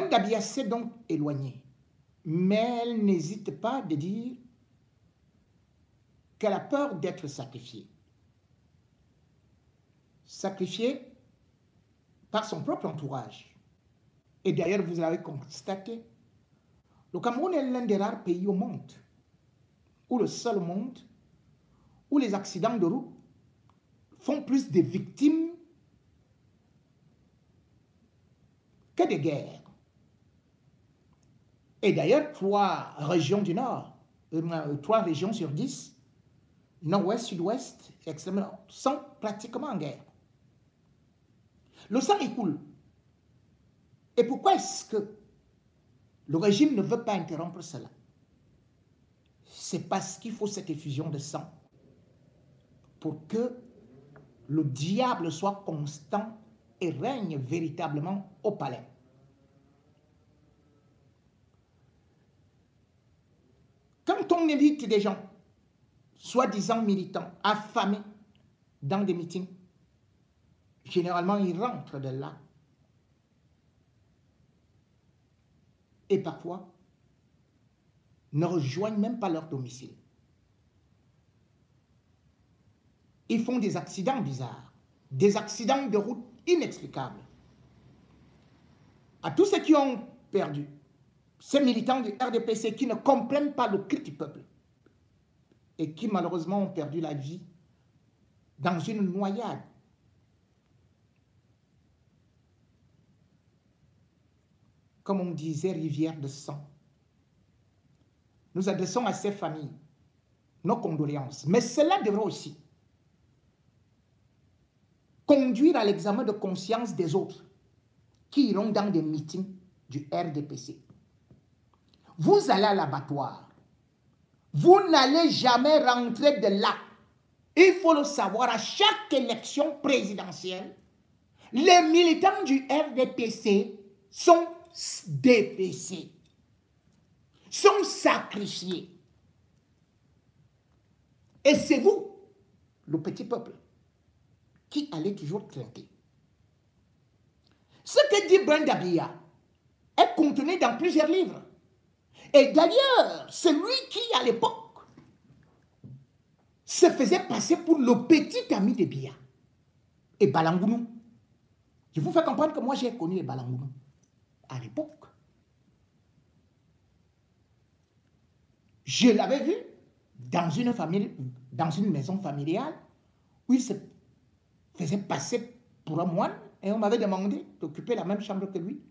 Brenda Biya s'est donc éloignée, mais elle n'hésite pas de dire qu'elle a peur d'être sacrifiée. Sacrifiée par son propre entourage. Et d'ailleurs, vous l'avez constaté, le Cameroun est l'un des rares pays au monde, ou le seul au monde, où les accidents de route font plus de victimes que des guerres. Et d'ailleurs, 3 régions du Nord, 3 régions sur 10, Nord-Ouest, Sud-Ouest, extrême Nord, sont pratiquement en guerre. Le sang y coule. Et pourquoi est-ce que le régime ne veut pas interrompre cela? C'est parce qu'il faut cette effusion de sang pour que le diable soit constant et règne véritablement au palais. Quand on invite des gens, soi-disant militants, affamés, dans des meetings, généralement ils rentrent de là. Et parfois, ne rejoignent même pas leur domicile. Ils font des accidents bizarres, des accidents de route inexplicables. À tous ceux qui ont perdu, ces militants du RDPC qui ne comprennent pas le cri du peuple et qui malheureusement ont perdu la vie dans une noyade. Comme on disait, rivière de sang. Nous adressons à ces familles nos condoléances. Mais cela devrait aussi conduire à l'examen de conscience des autres qui iront dans des meetings du RDPC. Vous allez à l'abattoir. Vous n'allez jamais rentrer de là. Il faut le savoir, à chaque élection présidentielle, les militants du RDPC sont dépécés, sont sacrifiés. Et c'est vous, le petit peuple, qui allez toujours trinquer. Ce que dit Brenda Biya est contenu dans plusieurs livres. Et d'ailleurs, c'est lui qui, à l'époque, se faisait passer pour le petit ami de Biya. Et Balangounou. Je vous fais comprendre que moi, j'ai connu les Balangounou à l'époque. Je l'avais vu dans une famille, dans une maison familiale où il se faisait passer pour un moine et on m'avait demandé d'occuper la même chambre que lui.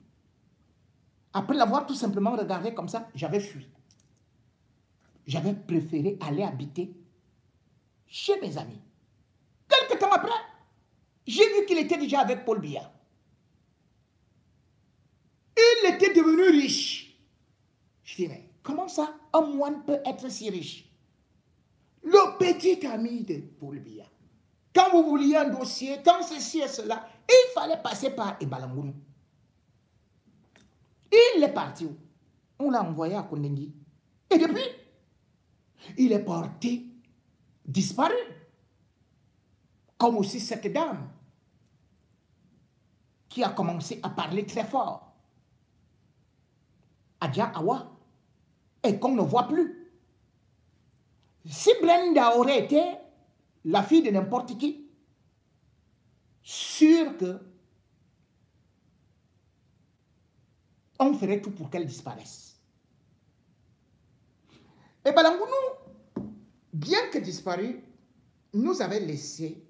Après l'avoir tout simplement regardé comme ça, j'avais fui. J'avais préféré aller habiter chez mes amis. Quelque temps après, j'ai vu qu'il était déjà avec Paul Biya. Il était devenu riche. Je dis, mais comment ça, un moine peut être si riche? Le petit ami de Paul Biya. Quand vous vouliez un dossier, quand ceci et cela, il fallait passer par Ebalangounou. Il est parti. On l'a envoyé à Kondengui. Et depuis, il est porté disparu. Comme aussi cette dame qui a commencé à parler très fort. Adja Awa. Et qu'on ne voit plus. Si Brenda aurait été la fille de n'importe qui, sûr que on ferait tout pour qu'elle disparaisse. Et Balangounou, bien que disparu, nous avait laissé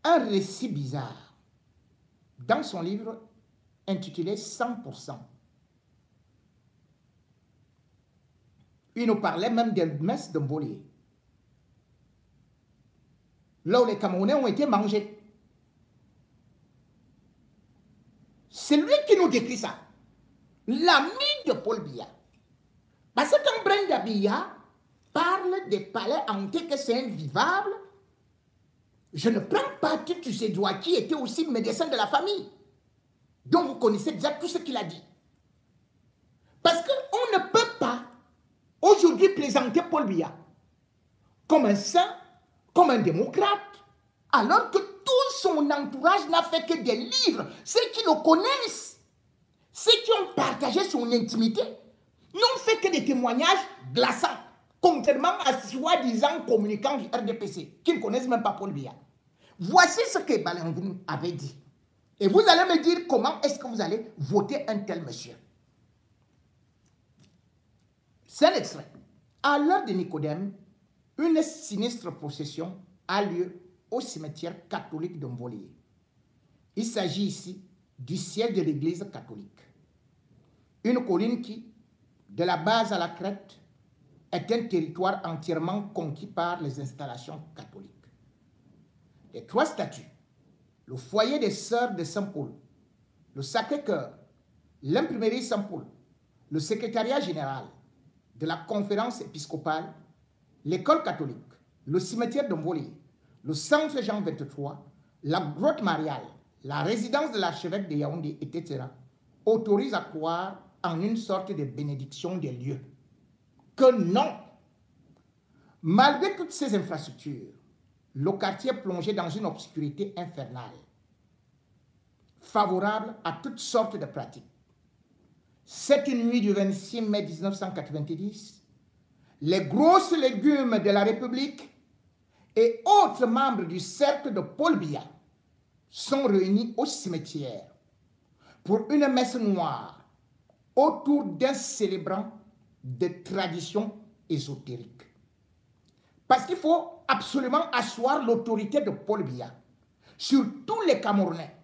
un récit bizarre dans son livre intitulé 100%. Il nous parlait même des messes de Mboli, là où les Camerounais ont été mangés. C'est lui qui nous décrit ça. L'ami de Paul Biya. Parce que quand Brenda Biya parle des palais hantés que c'est invivable, je ne prends pas Tutu Sédoua qui était aussi médecin de la famille. Donc vous connaissez déjà tout ce qu'il a dit. Parce qu'on ne peut pas aujourd'hui présenter Paul Biya comme un saint, comme un démocrate, alors que tout son entourage n'a fait que des livres. Ceux qui le connaissent, ceux qui ont partagé son intimité, n'ont fait que des témoignages glaçants, contrairement à soi-disant communicants du RDPC, qui ne connaissent même pas Paul Biya. Voici ce que Balangoum avait dit. Et vous allez me dire comment est-ce que vous allez voter un tel monsieur. C'est un extrait. À l'heure de Nicodème, une sinistre procession a lieu au cimetière catholique de Mvolié. Il s'agit ici du siège de l'église catholique. Une colline qui, de la base à la crête, est un territoire entièrement conquis par les installations catholiques. Les 3 statues, le foyer des sœurs de Saint-Paul, le Sacré-Cœur, l'imprimerie Saint-Paul, le secrétariat général de la conférence épiscopale, l'école catholique, le cimetière de Mvolié, le centre Jean 23, la grotte mariale, la résidence de l'archevêque de Yaoundé, etc., autorisent à croire en une sorte de bénédiction des lieux. Que non! Malgré toutes ces infrastructures, le quartier est plongé dans une obscurité infernale, favorable à toutes sortes de pratiques. Cette nuit du 26 mai 1990, les grosses légumes de la République et autres membres du cercle de Paul Biya sont réunis au cimetière pour une messe noire autour d'un célébrant de traditions ésotériques. Parce qu'il faut absolument asseoir l'autorité de Paul Biya sur tous les Camerounais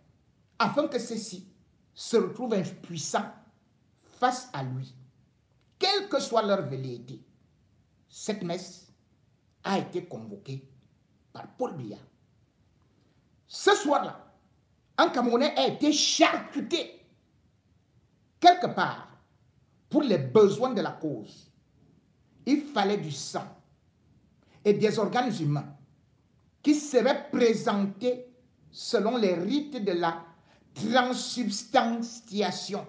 afin que ceux-ci se retrouvent impuissants face à lui, quelle que soit leur velléité. Cette messe a été convoquée par Paul Biya. Ce soir-là, un Camerounais a été charcuté quelque part pour les besoins de la cause. Il fallait du sang et des organes humains qui seraient présentés selon les rites de la transsubstantiation.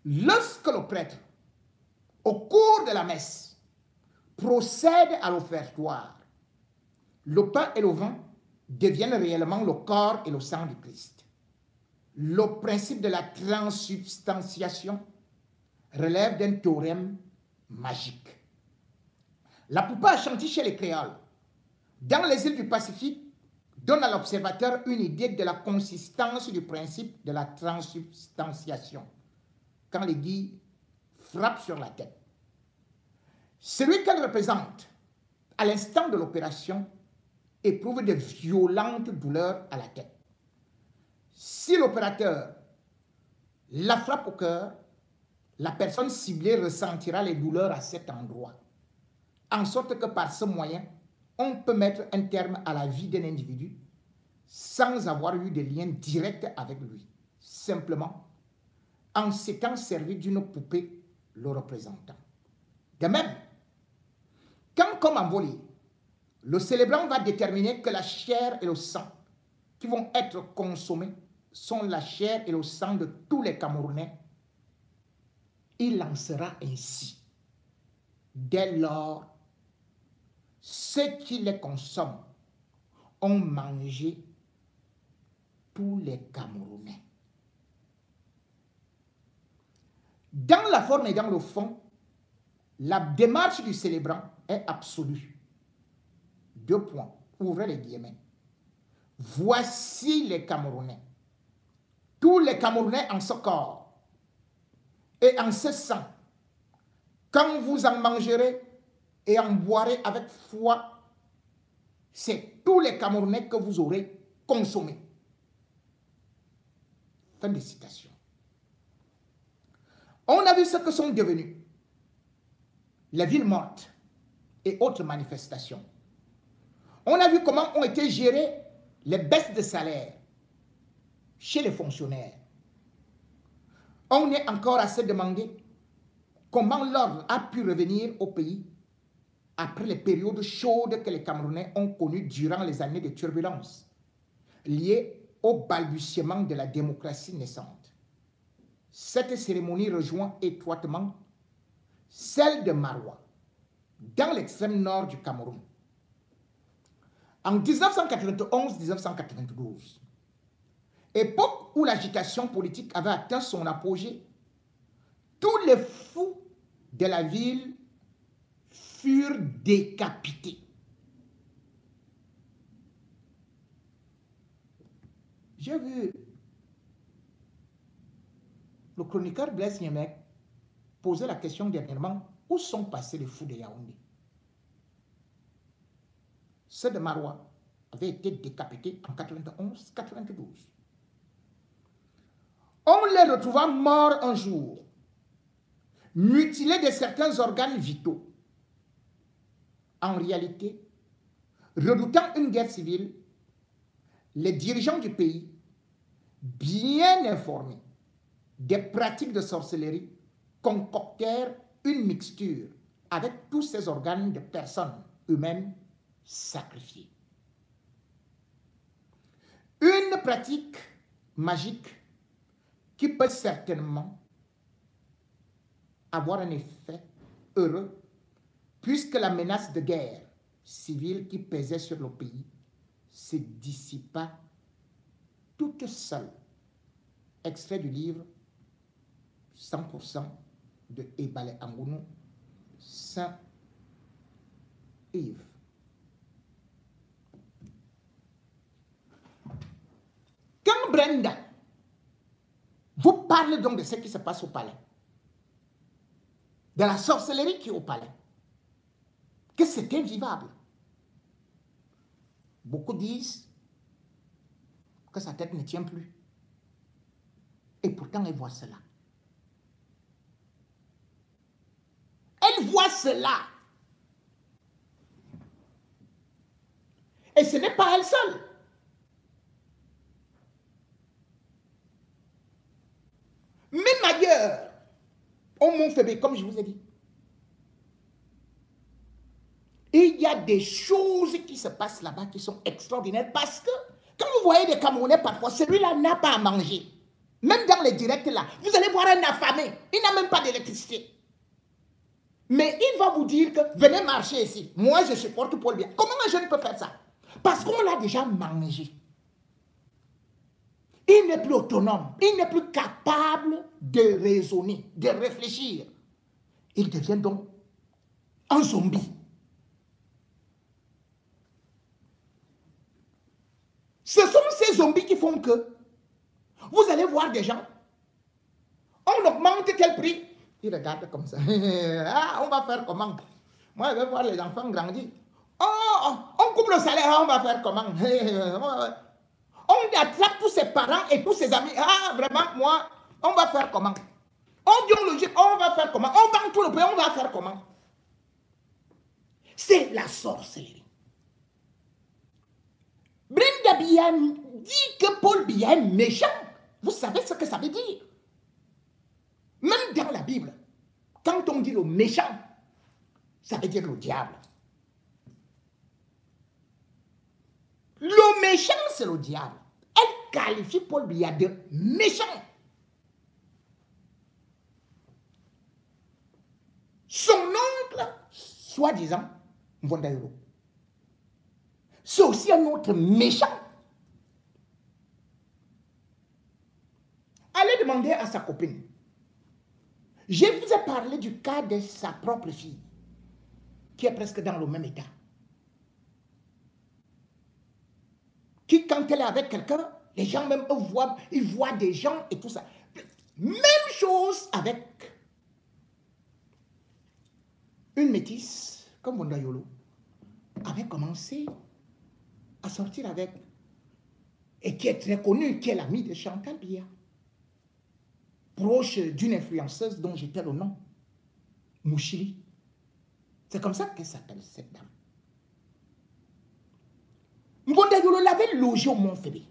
Lorsque le prêtre, au cours de la messe, procède à l'offertoire, le pain et le vin deviennent réellement le corps et le sang du Christ. Le principe de la transsubstantiation relève d'un théorème magique. La poupa à chanter chez les créoles, dans les îles du Pacifique, donne à l'observateur une idée de la consistance du principe de la transsubstantiation quand l'aiguille frappe sur la tête. Celui qu'elle représente, à l'instant de l'opération, éprouve de violentes douleurs à la tête. Si l'opérateur la frappe au cœur, la personne ciblée ressentira les douleurs à cet endroit, en sorte que par ce moyen, on peut mettre un terme à la vie d'un individu sans avoir eu de lien direct avec lui, simplement en s'étant servi d'une poupée le représentant. De même, quand comme en volée, le célébrant va déterminer que la chair et le sang qui vont être consommés sont la chair et le sang de tous les Camerounais, il en sera ainsi. Dès lors, ceux qui les consomment ont mangé tous les Camerounais. Dans la forme et dans le fond, la démarche du célébrant est absolue. 2 points, ouvrez les guillemets. Voici les Camerounais. Tous les Camerounais en ce corps et en ce sang. Quand vous en mangerez et en boirez avec foi, c'est tous les Camerounais que vous aurez consommés. Fin de citation. On a vu ce que sont devenues les villes mortes et autres manifestations. On a vu comment ont été gérées les baisses de salaire chez les fonctionnaires. On est encore à se demander comment l'ordre a pu revenir au pays après les périodes chaudes que les Camerounais ont connues durant les années de turbulence liées au balbutiement de la démocratie naissante. Cette cérémonie rejoint étroitement celle de Maroua, dans l'extrême nord du Cameroun. en 1991-1992, époque où l'agitation politique avait atteint son apogée, tous les fous de la ville furent décapités. J'ai vu le chroniqueur Blaise Niemek poser la question dernièrement, où sont passés les fous de Yaoundé? Ceux de Marois avaient été décapités en 91-92. On les retrouva morts un jour, mutilés de certains organes vitaux. En réalité, redoutant une guerre civile, les dirigeants du pays, bien informés des pratiques de sorcellerie, concoctèrent une mixture avec tous ces organes de personnes eux-mêmes sacrifiées. Une pratique magique qui peut certainement avoir un effet heureux puisque la menace de guerre civile qui pesait sur le pays se dissipa toute seule. Extrait du livre 100% de Ebale Angounou, Saint-Yves. Quand Brenda vous parle donc de ce qui se passe au palais, de la sorcellerie qui est au palais, que c'est invivable, beaucoup disent que sa tête ne tient plus. Et pourtant, elle voit cela. Elle voit cela. Et ce n'est pas elle seule. Même ailleurs, au Mont-Fébé, comme je vous ai dit, il y a des choses qui se passent là-bas qui sont extraordinaires parce que, quand vous voyez des Camerounais parfois, celui-là n'a pas à manger. Même dans les directs là, vous allez voir un affamé, il n'a même pas d'électricité. Mais il va vous dire que venez marcher ici. Moi, je supporte Paul Biya. Comment un jeune peut faire ça? Parce qu'on l'a déjà mangé. Il n'est plus autonome. Il n'est plus capable de raisonner, de réfléchir. Il devient donc un zombie. Ce sont ces zombies qui font que vous allez voir des gens, on augmente tel prix. Ils regardent comme ça. Ah, on va faire comment? Moi, je vais voir les enfants grandir. Oh, on coupe le salaire, on va faire comment? On attrape tous ses parents et tous ses amis. Ah, vraiment, moi, on va faire comment? On dit logique, on va faire comment? On vend tout le pays, on va faire comment? C'est la sorcellerie. Brenda Biya dit que Paul Biya est méchant. Vous savez ce que ça veut dire? Même dans la Bible, quand on dit le méchant, ça veut dire le diable. Le méchant, c'est le diable. Elle qualifie Paul Biya de méchant. Son oncle, soi-disant, Mvondayolo, c'est aussi un autre méchant. Allez demander à sa copine. Je vous ai parlé du cas de sa propre fille, qui est presque dans le même état. Qui, quand elle est avec quelqu'un, les gens même ils voient des gens et tout ça. Même chose avec une métisse, comme Mvondayolo, avait commencé à sortir avec, et qui est très connue, qui est l'amie de Chantal Biya, proche d'une influenceuse dont j'étais le nom, Mouchili. C'est comme ça qu'elle s'appelle, cette dame. Mvondayolo l'avait logé au Mont-Fébé.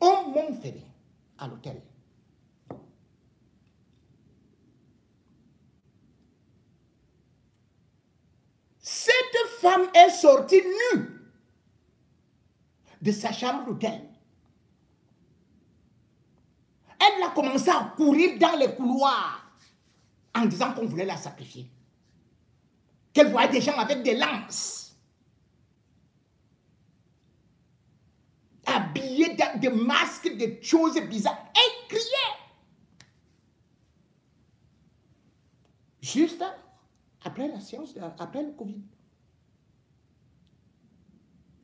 Au Mont-Fébé, à l'hôtel. Cette femme est sortie nue de sa chambre d'hôtel. Elle a commencé à courir dans les couloirs en disant qu'on voulait la sacrifier. Qu'elle voyait des gens avec des lances. des masques, des choses bizarres. Elle criait. Juste après la science, après le Covid.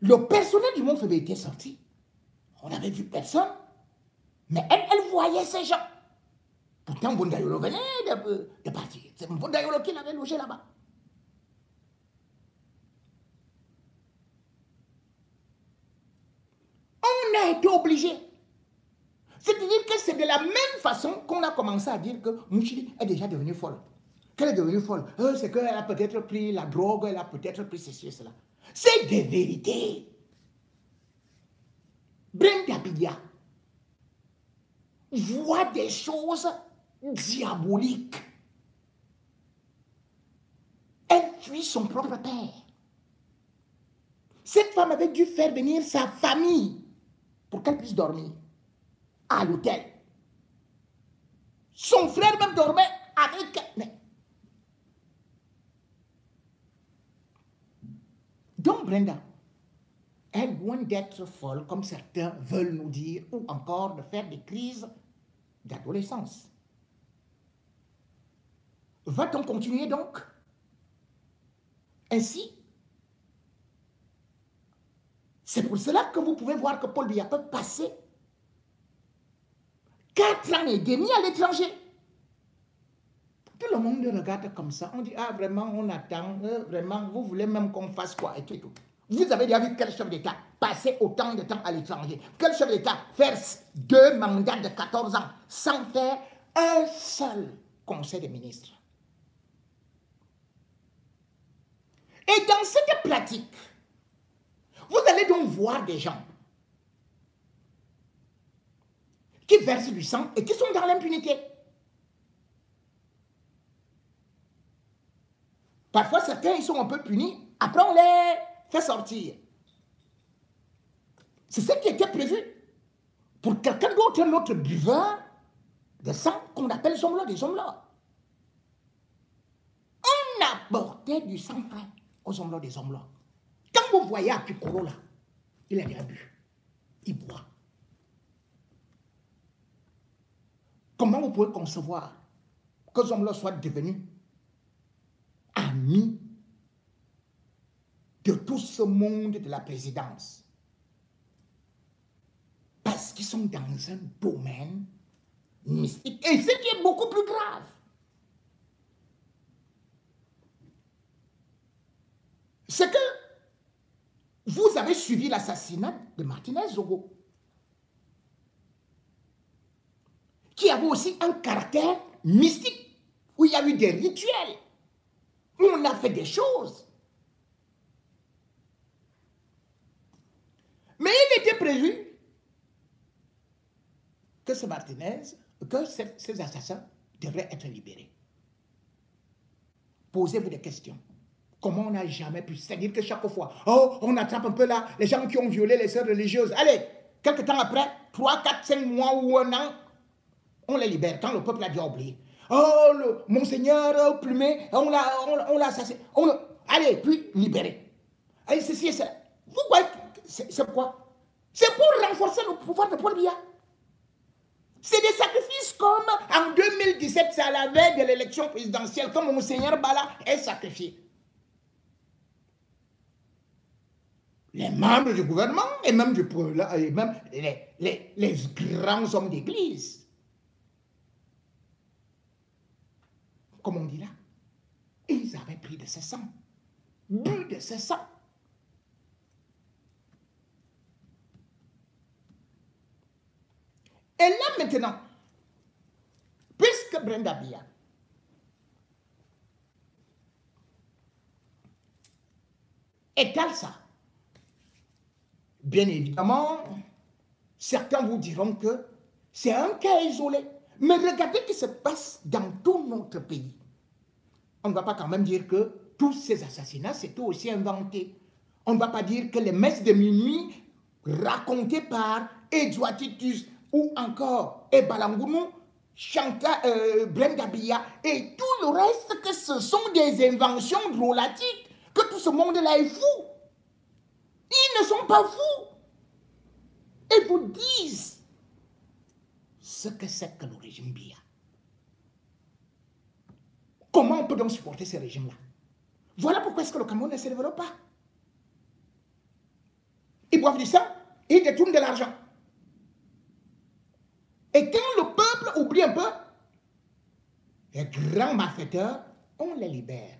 Le personnel du monde Fébé était sorti. On n'avait vu personne. Mais elle voyait ces gens. Pourtant, Bondayolo venait de partir. C'est Bondayolo qui l'avait logé là-bas. On a été obligé. C'est-à-dire que c'est de la même façon qu'on a commencé à dire que Mouchili est déjà devenue folle. Qu'elle est devenue folle. C'est qu'elle a peut-être pris la drogue, elle a peut-être pris ceci et cela. C'est des vérités. Brenda Biya voit des choses diaboliques. Elle fuit son propre père. Cette femme avait dû faire venir sa famille pour qu'elle puisse dormir à l'hôtel. Son frère même dormait avec elle. Donc Brenda, elle, loin d'être folle, comme certains veulent nous dire, ou encore de faire des crises d'adolescence. Va-t-on continuer donc ainsi? C'est pour cela que vous pouvez voir que Paul Biya peut passer 4 ans et demi à l'étranger. Tout le monde regarde comme ça. On dit, ah vraiment, on attend, vraiment, vous voulez même qu'on fasse quoi et tout et tout. Vous avez déjà vu quel chef d'État passer autant de temps à l'étranger? Quel chef d'État faire 2 mandats de 14 ans sans faire un seul conseil des ministres? Et dans cette pratique, vous allez donc voir des gens qui versent du sang et qui sont dans l'impunité. Parfois, certains, ils sont un peu punis. Après, on les fait sortir. C'est ce qui était prévu pour quelqu'un d'autre, un autre buveur de sang qu'on appelle Zomlo, des Zomlo. On apportait du sang frais aux Zomlo, des Zomlo. Quand vous voyez Apikolo là, il a déjà bu. Il boit. Comment vous pouvez concevoir que Zomlo soit devenu ami de tout ce monde de la présidence? Parce qu'ils sont dans un domaine mystique. Et ce qui est beaucoup plus grave, c'est que vous avez suivi l'assassinat de Martinez Zogo, qui avait aussi un caractère mystique, où il y a eu des rituels, où on a fait des choses. Mais il était prévu que ce Martinez, que ces assassins devraient être libérés. Posez-vous des questions. Comment on n'a jamais pu? C'est-à-dire que chaque fois, oh, on attrape un peu là, les gens qui ont violé les sœurs religieuses. Allez, quelques temps après, 3, 4, 5 mois ou 1 an, on les libère quand le peuple a déjà oublié. Oh, le Monseigneur Plumet, on l'a assassiné. Allez, puis libéré. Allez, ceci et cela. Vous voyez, c'est quoi? C'est pour renforcer le pouvoir de Paul Biya. C'est des sacrifices comme en 2017, c'est à la veille de l'élection présidentielle, comme Monseigneur Bala est sacrifié. Les membres du gouvernement et même, et même les grands hommes d'église, comme on dit là, ils avaient pris de ce sang, bu de ce sang. Et là maintenant, puisque Brenda Biya étale ça, bien évidemment, certains vous diront que c'est un cas isolé. Mais regardez ce qui se passe dans tout notre pays. On ne va pas quand même dire que tous ces assassinats, c'était aussi inventé. On ne va pas dire que les messes de minuit racontées par Edouard Titus ou encore Ebalangounou, Brenda Biya et tout le reste, que ce sont des inventions drôlatiques, que tout ce monde-là est fou. Ils ne sont pas fous. et vous disent ce que c'est que le régime Biya. Comment on peut donc supporter ce régime-là? Voilà pourquoi est-ce que le Cameroun ne se développe pas. Ils boivent du sang, ils détournent de l'argent. Et quand le peuple oublie un peu, les grands malfaiteurs, on les libère.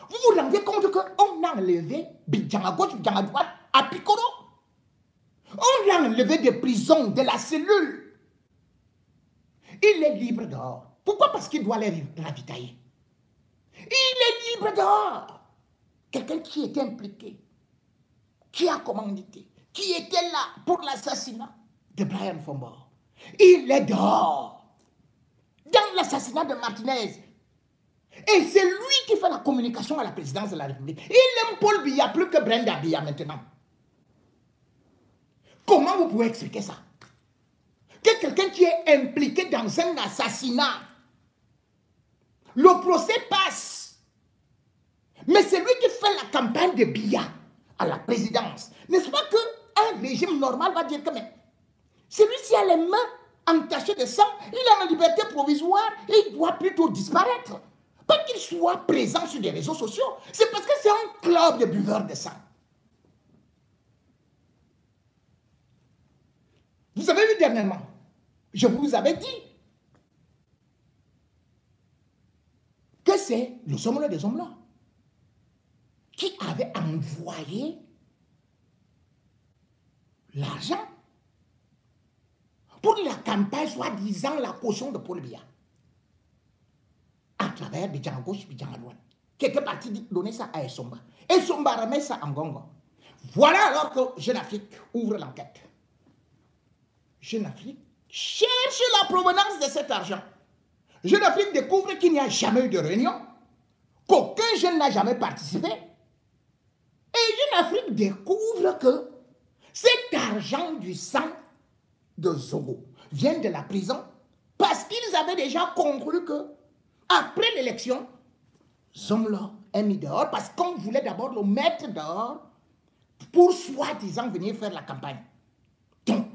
Vous vous rendez compte qu'on a enlevé Bidjan à gauche, Bidjan à droite, à Picoro? On l'a enlevé des prisons, de la cellule. Il est libre dehors. Pourquoi? Parce qu'il doit les ravitailler. Il est libre dehors. Quelqu'un qui était impliqué, qui a commandité, qui était là pour l'assassinat de Brian Fombor. Il est dehors. Dans l'assassinat de Martinez. Et c'est lui qui fait la communication à la présidence de la République. Il aime Paul Biya plus que Brenda Biya maintenant. Comment vous pouvez expliquer ça? Que quelqu'un qui est impliqué dans un assassinat, le procès passe. Mais c'est lui qui fait la campagne de Biya à la présidence. N'est-ce pas qu'un régime normal va dire que mais celui-ci a les mains entachées de sang, il est en liberté provisoire, il doit plutôt disparaître. Pas qu'il soit présent sur les réseaux sociaux, c'est parce que c'est un club de buveurs de sang. Vous avez vu dernièrement, je vous avais dit que c'est le sommet des hommes-là qui avait envoyé l'argent pour la campagne, soi-disant la caution de Paul Biya. À travers Bidjan à gauche, Bidjan à droite. Qui était parti donner ça à Essomba. Essomba remet ça en Gongo. Voilà alors que Jeune Afrique ouvre l'enquête. Jeune Afrique cherche la provenance de cet argent. Jeune Afrique découvre qu'il n'y a jamais eu de réunion, qu'aucun jeune n'a jamais participé. Et Jeune Afrique découvre que cet argent du sang de Zogo vient de la prison parce qu'ils avaient déjà conclu que après l'élection, Zomlo est mis dehors parce qu'on voulait d'abord le mettre dehors pour soi-disant venir faire la campagne. Donc,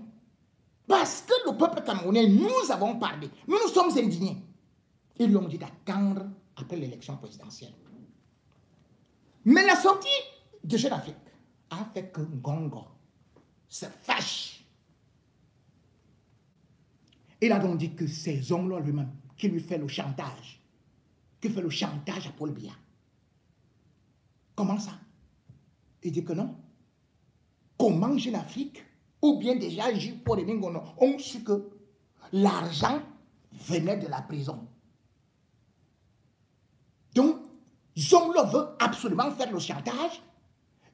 parce que le peuple camerounais, nous avons parlé, nous nous sommes indignés. Ils lui ont dit d'attendre après l'élection présidentielle. Mais la sortie de Jeune Afrique a fait que Ngongo se fâche. Il a donc dit que c'est Zomlo lui-même qui lui fait le chantage. Qui fait le chantage à Paul Biya. Comment ça? Il dit que non. Comment Jeune Afrique, ou bien déjà J-Paul et Mingono, ont su que l'argent venait de la prison. Donc, Zomlo veut absolument faire le chantage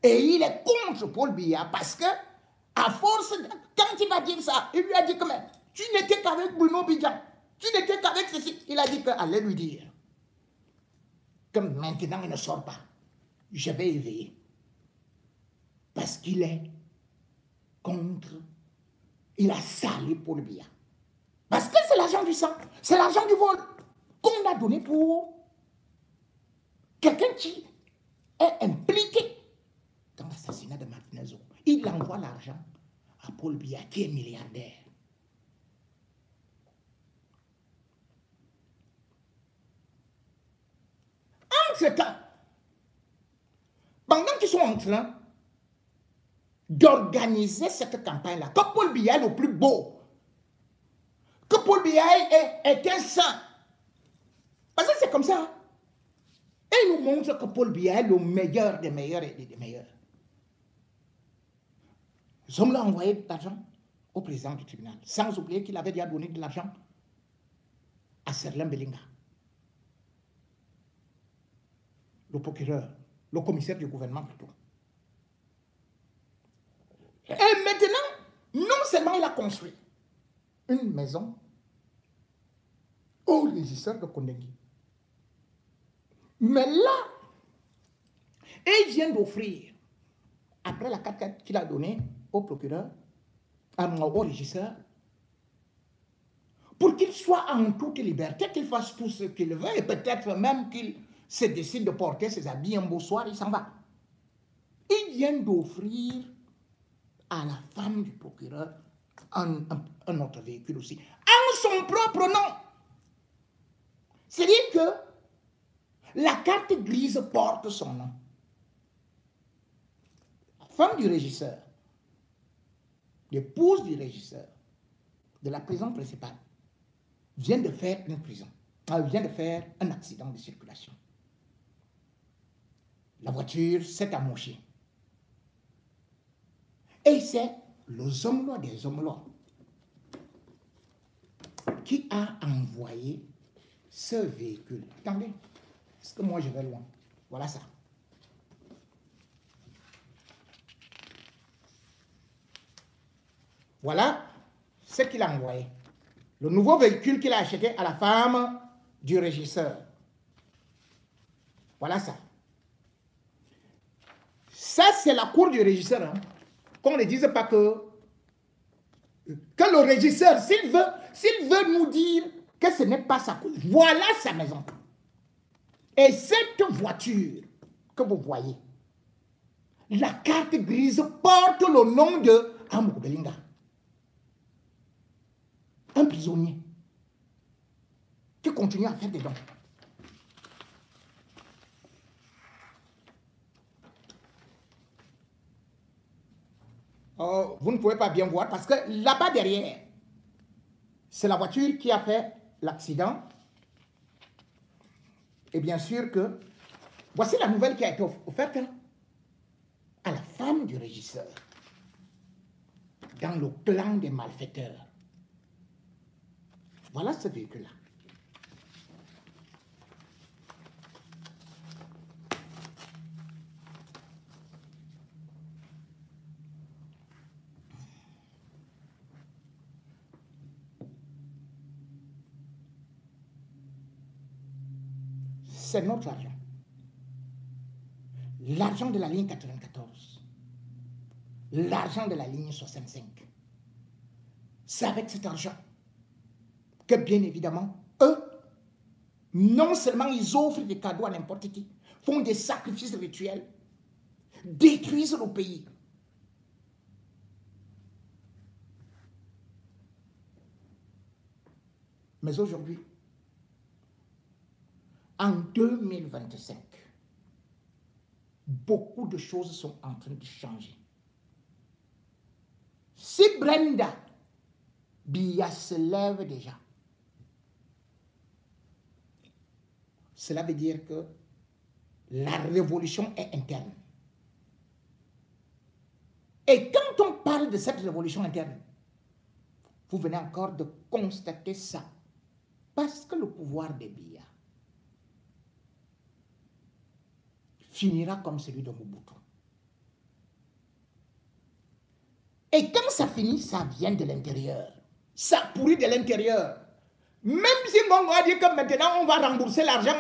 et il est contre Paul Biya parce que, à force, quand il va dire ça, il lui a dit que mais, tu n'étais qu'avec Bruno Bidjan, tu n'étais qu'avec ceci. Il a dit qu'allez lui dire que maintenant il ne sort pas. Je vais éveiller. Parce qu'il est contre, il a sali Paul Biya. Parce que c'est l'argent du sang, c'est l'argent du vol qu'on a donné pour quelqu'un qui est impliqué dans l'assassinat de Martinez. Il envoie l'argent à Paul Biya qui est milliardaire. Entre-temps, pendant qu'ils sont en train d'organiser cette campagne-là, que Paul Biya est le plus beau, que Paul Biya est un saint, parce que c'est comme ça, hein? Et il nous montre que Paul Biya est le meilleur des meilleurs et des meilleurs. Zomlo a envoyé de l'argent au président du tribunal, sans oublier qu'il avait déjà donné de l'argent à Serlin Belinga, le procureur, le commissaire du gouvernement plutôt. Et maintenant, non seulement il a construit une maison au régisseur de Kondengui, mais là, il vient d'offrir, après la 4x4 qu'il a donnée au procureur, au régisseur, pour qu'il soit en toute liberté, qu'il fasse tout ce qu'il veut, et peut-être même qu'il se décide de porter ses habits un beau soir, il s'en va. Il vient d'offrir à la femme du procureur un autre véhicule aussi, en son propre nom. C'est-à-dire que la carte grise porte son nom. La femme du régisseur, l'épouse du régisseur de la prison principale, vient de faire une prison. Elle vient de faire un accident de circulation. La voiture s'est amochée. Et c'est le Zomlo des Zomlo qui a envoyé ce véhicule. Attendez, est-ce que moi je vais loin? Voilà ça. Voilà ce qu'il a envoyé. Le nouveau véhicule qu'il a acheté à la femme du régisseur. Voilà ça. Ça, c'est la cour du régisseur. Hein. Qu'on ne dise pas que le régisseur, s'il veut nous dire que ce n'est pas sa cour, voilà sa maison. Et cette voiture que vous voyez, la carte grise porte le nom de Amour Belinga. Un prisonnier qui continue à faire des dons. Oh, vous ne pouvez pas bien voir parce que là-bas derrière, c'est la voiture qui a fait l'accident. Et bien sûr que, voici la nouvelle qui a été offerte à la femme du régisseur dans le clan des malfaiteurs. Voilà ce véhicule-là. C'est notre argent. L'argent de la ligne 94. L'argent de la ligne 65. C'est avec cet argent que, bien évidemment, eux, non seulement ils offrent des cadeaux à n'importe qui, font des sacrifices rituels, détruisent le pays. Mais aujourd'hui, en 2025, beaucoup de choses sont en train de changer. Si Brenda Biya se lève déjà, cela veut dire que la révolution est interne. Et quand on parle de cette révolution interne, vous venez encore de constater ça. Parce que le pouvoir des Biya finira comme celui de Mobutu. Et quand ça finit, ça vient de l'intérieur. Ça pourrit de l'intérieur. Même si Mongo a dit que maintenant on va rembourser l'argent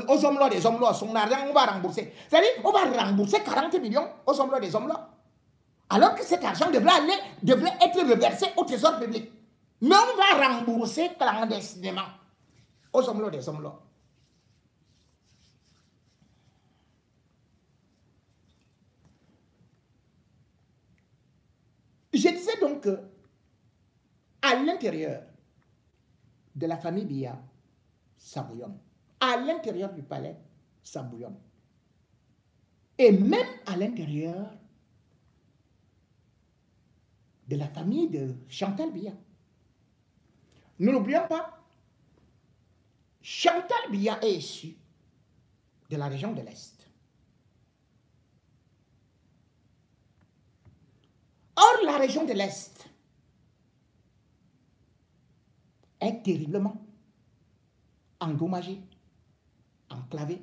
aux hommes des hommes, son argent on va rembourser. C'est-à-dire on va rembourser 40 millions aux hommes des hommes. Alors que cet argent devrait être reversé au trésor public. Mais on va rembourser clandestinement aux hommes des hommes. Je disais donc que à l'intérieur de la famille Biya, ça bouillonne. À l'intérieur du palais, ça bouillonne. Et même à l'intérieur de la famille de Chantal Biya. Ne l'oublions pas, Chantal Biya est issue de la région de l'Est. Or, la région de l'Est est terriblement endommagée, enclavée,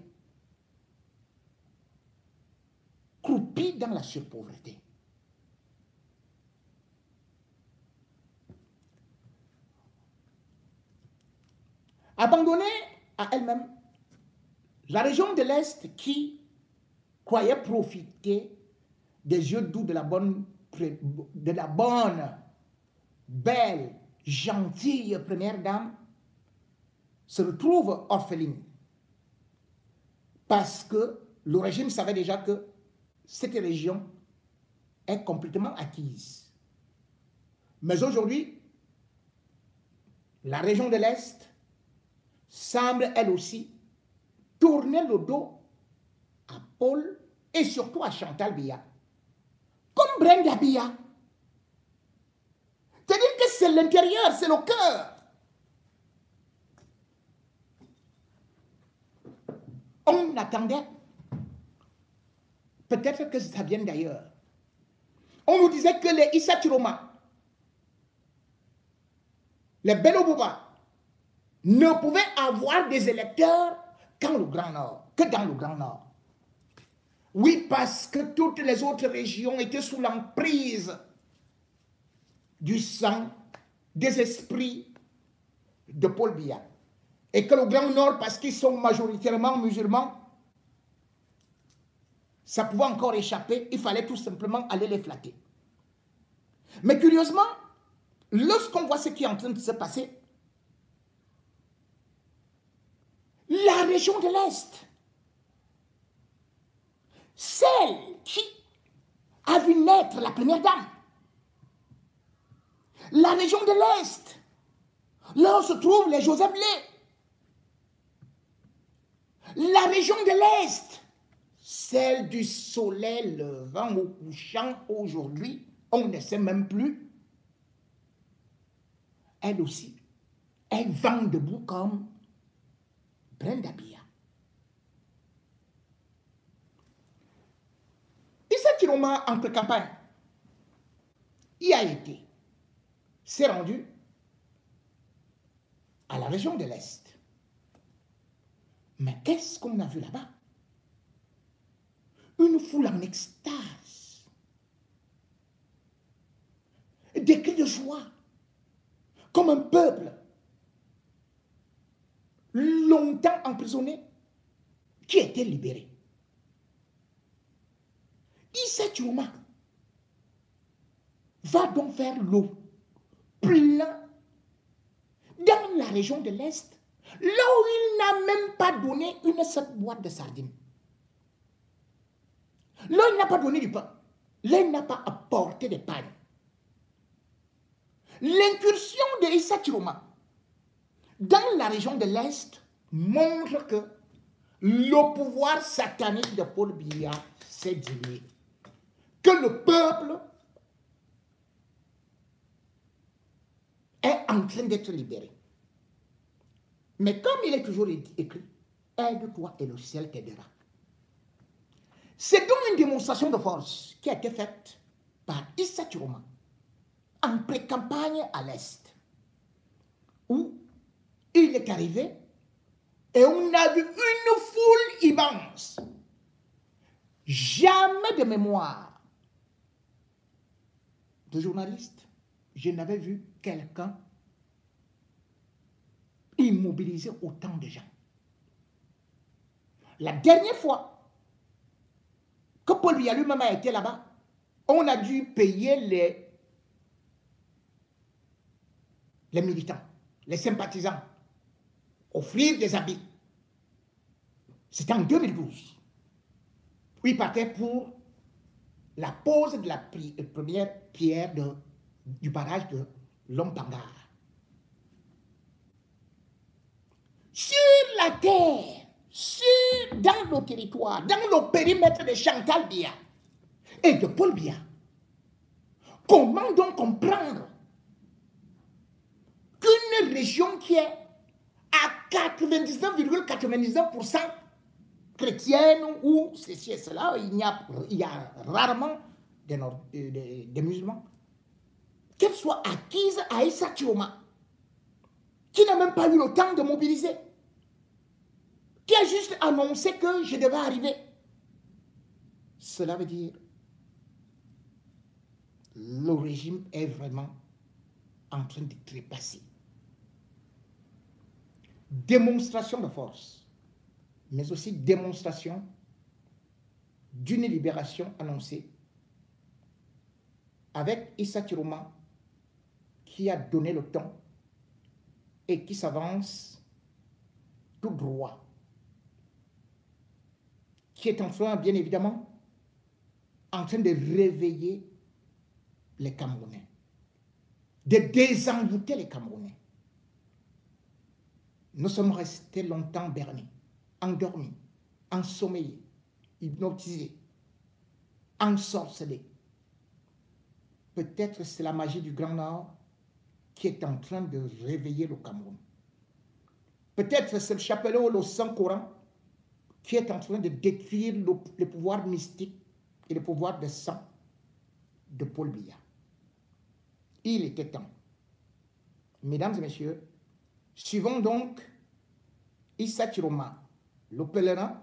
croupie dans la surpauvreté. Abandonnée à elle-même, la région de l'Est qui croyait profiter des yeux doux de la bonne, belle, gentille première dame, se retrouve orpheline. Parce que le régime savait déjà que cette région est complètement acquise. Mais aujourd'hui, la région de l'Est semble elle aussi tourner le dos à Paul et surtout à Chantal Biya. Comme Brenda Biya. C'est-à-dire que c'est l'intérieur, c'est le cœur. On attendait, peut-être que ça vient d'ailleurs. On nous disait que les Issa Chiroma, les Bello Bouba, ne pouvaient avoir des électeurs qu'en le Grand Nord, que dans le Grand Nord. Oui, parce que toutes les autres régions étaient sous l'emprise du sang, des esprits de Paul Biya. Et que le Grand Nord, parce qu'ils sont majoritairement musulmans, ça pouvait encore échapper, il fallait tout simplement aller les flatter. Mais curieusement, lorsqu'on voit ce qui est en train de se passer, la région de l'Est, celle qui a vu naître la première dame, la région de l'Est, là où se trouvent les Joseph Blé, la région de l'Est, celle du soleil levant au couchant aujourd'hui, on ne sait même plus, elle aussi, elle vend debout comme Brenda Biya. Issa Chiroma, en pré-campagne, y a été, s'est rendu à la région de l'Est. Mais qu'est-ce qu'on a vu là-bas? Une foule en extase, des cris de joie, comme un peuple longtemps emprisonné qui était libéré. Issa Chiroma va donc faire l'eau plein dans la région de l'Est, là où il n'a même pas donné une seule boîte de sardines. Là, il n'a pas donné du pain. Là, il n'a pas apporté des pains. L'incursion de Issa Chiroma dans la région de l'Est montre que le pouvoir satanique de Paul Biya s'est dilué. Que le peuple est en train d'être libéré. Mais comme il est toujours écrit, aide-toi et le ciel t'aidera. C'est donc une démonstration de force qui a été faite par Issa Chiroma en pré-campagne à l'Est, où il est arrivé et on a vu une foule immense. Jamais de mémoire de journaliste, je n'avais vu quelqu'un immobiliser autant de gens. La dernière fois que Paul Biya lui-même a été là-bas, on a dû payer les militants, les sympathisants, offrir des habits. C'était en 2012. Où il partait pour la pose de la première pierre du barrage de Lompangara. Sur la terre, dans nos territoires, dans le périmètre de Chantal Biya et de Paul Biya, comment donc comprendre qu'une région qui est à 99,99% chrétienne ou ceci et cela, il y a rarement des musulmans, qu'elle soit acquise à Issa Chiroma, qui n'a même pas eu le temps de mobiliser, qui a juste annoncé que je devais arriver. Cela veut dire le régime est vraiment en train de trépasser. Démonstration de force, mais aussi démonstration d'une libération annoncée avec Issa Chiroma qui a donné le ton et qui s'avance tout droit, qui est en train, bien évidemment, en train de réveiller les Camerounais. de désenvoûter les Camerounais. Nous sommes restés longtemps bernés, endormis, ensommeillés, hypnotisés, ensorcelés. Peut-être c'est la magie du Grand Nord qui est en train de réveiller le Cameroun. Peut-être c'est le chapelet ou le Saint-Coran qui est en train de détruire le pouvoir mystique et le pouvoir de sang de Paul Biya. Il était temps. Mesdames et messieurs, suivons donc Issa Chiroma, le pèlerin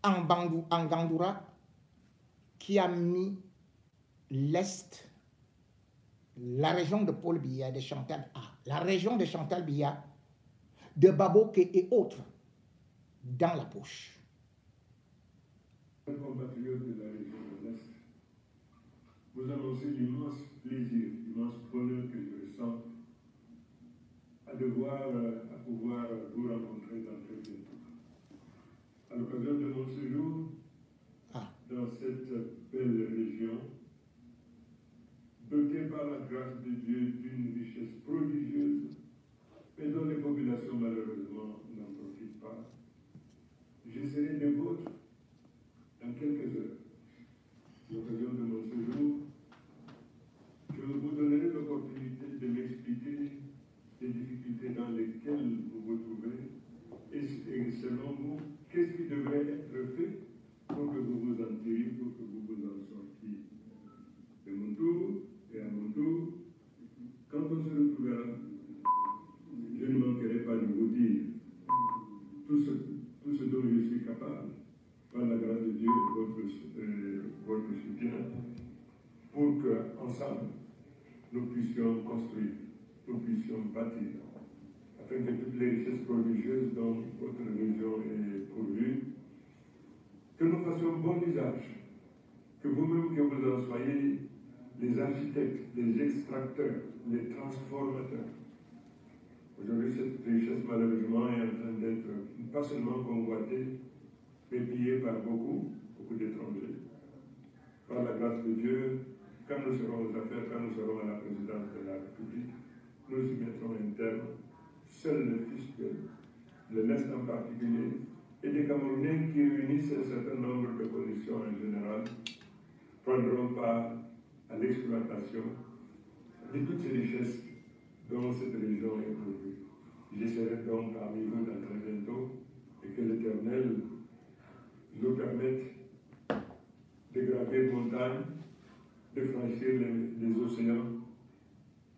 en Gandoura, qui a mis l'Est, la région de Paul Biya, de Chantal A, la région de Chantal Biya, de Baboke et autres, dans la poche. Compatriotes de la région de l'Est, vous annoncez l'immense plaisir, l'immense bonheur que je ressens à pouvoir vous rencontrer dans très bientôt. À l'occasion de mon séjour dans cette belle région, dotée par la grâce de Dieu d'une richesse prodigieuse, mais dont les populations malheureusement n'en profitent pas, je serai des vôtres dans quelques heures. À l'occasion de mon séjour, je vous donnerai l'opportunité de m'expliquer les difficultés dans lesquelles vous vous trouvez et selon vous, qu'est-ce qui devrait être fait pour que vous vous en tiriez, pour que vous vous en sortiez. De mon tour et à mon tour, quand on se retrouvera, je ne manquerai pas de vous dire tout ce dont je suis capable, par la grâce de Dieu et votre soutien, pour qu'ensemble, nous puissions construire, nous puissions bâtir, afin que toutes les richesses prodigieuses dont votre région est pourvue, que nous fassions bon usage, que vous-même, que vous en soyez les architectes, les extracteurs, les transformateurs. Aujourd'hui, cette richesse, malheureusement, est en train d'être pas seulement convoitée, mais pillée par beaucoup d'étrangers. Par la grâce de Dieu, quand nous serons aux affaires, quand nous serons à la présidence de la République, nous y mettrons un terme. Seul le fisc, le l'Est en particulier, et des Camerounais qui réunissent un certain nombre de conditions en général, prendront part à l'exploitation de toutes ces richesses dont cette région est pourvue. Je serai donc parmi vous dans très bientôt et que l'Éternel nous permette de gravir montagnes, de franchir les océans.